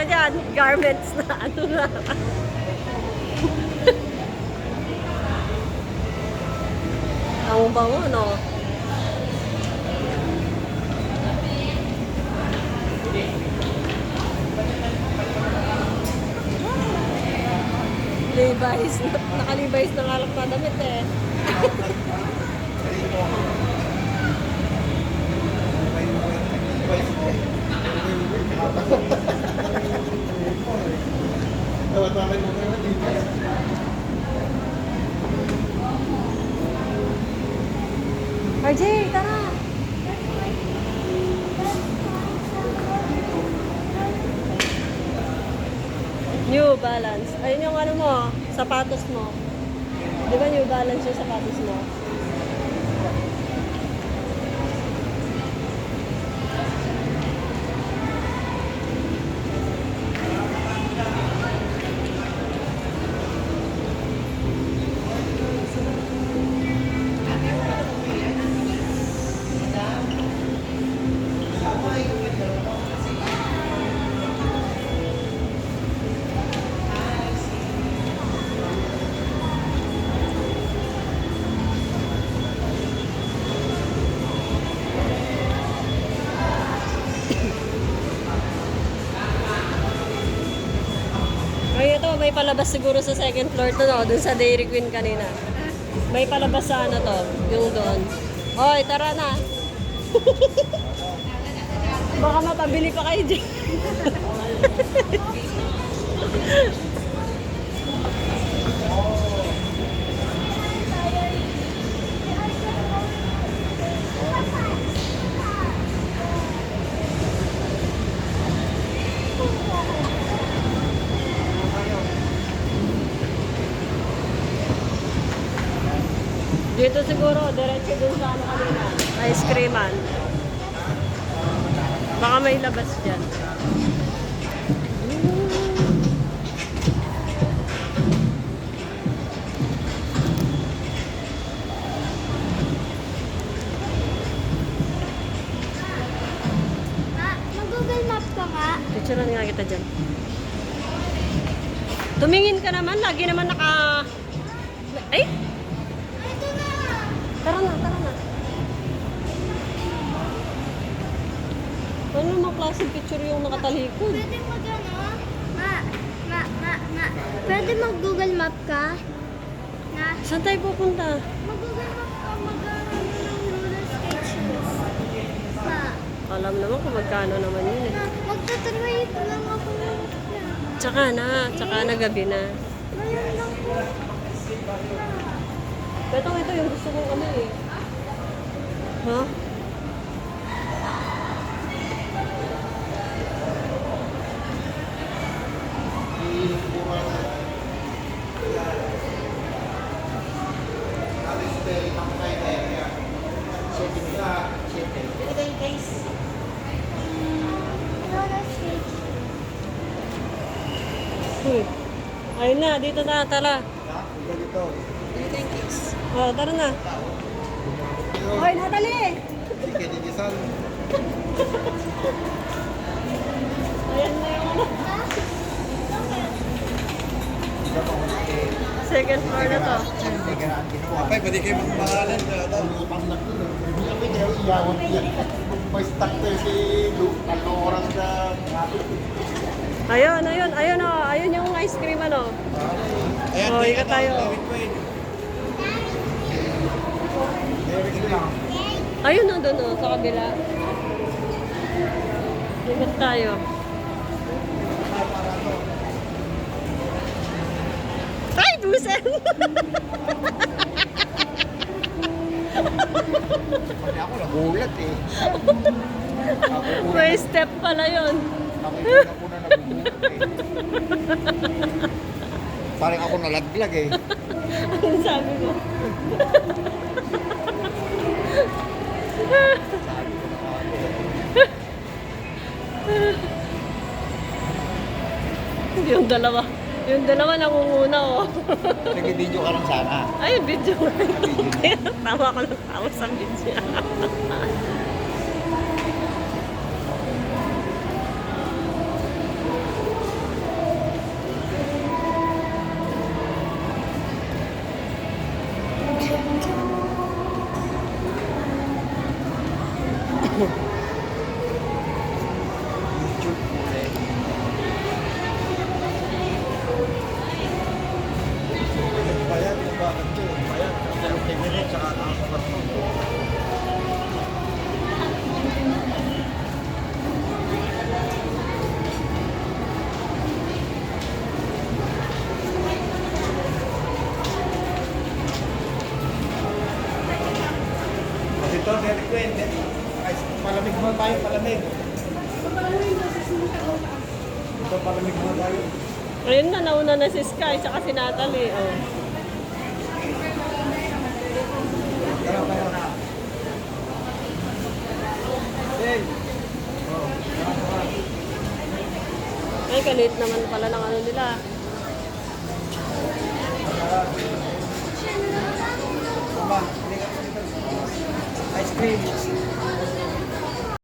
na dyan. Garments na ano na. Ang bango, no? Levi's. Naka-Levi's na ngalak na damit eh. RJ, tara! New Balance. Ayun yung ano mo, sapatos mo. Di ba New Balance yung sapatos mo? Ay, ito, may palabas siguro sa second floor to, no? Dun sa Dairy Queen kanina. May palabas sa ano to, yung doon. Hoy, tara na. Baka mapabili pa kayo dyan. Dito siguro, diretso dun sa ano kanina, ice creaman. Baka may labas dyan. Mag-Google Map ka nga. Picturean nga kita dyan. Tumingin ka naman, lagi naman naka... Ay! Ito na. Tara na, tara na. Ano namang klaseng picture yung nakatalikod? Pwede mag-ano? Pwede mag-Google Map ka? Na? Saan tayo pupunta? Mag-Google Map ka. Mag-ano ng roller skate shoes. Ma. Alam naman kung magkano naman yun eh. Magta-try lang ako ng Tsaka na gabi na. Ngayon lang po. Ito yung gusto kong ano eh. Ha? Roller skate. Ayun na, dito na, tara. Oh, tara na. Hoy, Natalie! Ayan na yung ano. Second floor na to. Apay, pwede kayo magmahalan na ito. May stuck tayo si Luke, 3 oras na. Ayun, oh. Ayun yung ice cream, ano. Ayan, Oh, ikat tayo. Ayun na doon, oh, sa kabila. Ikat tayo. Ay, busen! Kasi ako nagulat eh. May step pala yun. Ako yung una nagugulat eh. Parang ako nalaglag eh. Ano sabi ko? Yung dalawa nangunguna, oh. Nag-video ka lang sana. Ay, video. Tawa ko ng tawa sa video. Ayan, dalawang tingin sa nakakapag mo. Ito, Derek Quinn. Ay, palamig mo tayo, palamig. Ito, palamig mo tayo. Ayun na, nauna na si Sky, tsaka si Natalie. Oh. Kaya na. Hey! Ay, kalit naman pala ng ano nila. Ice cream.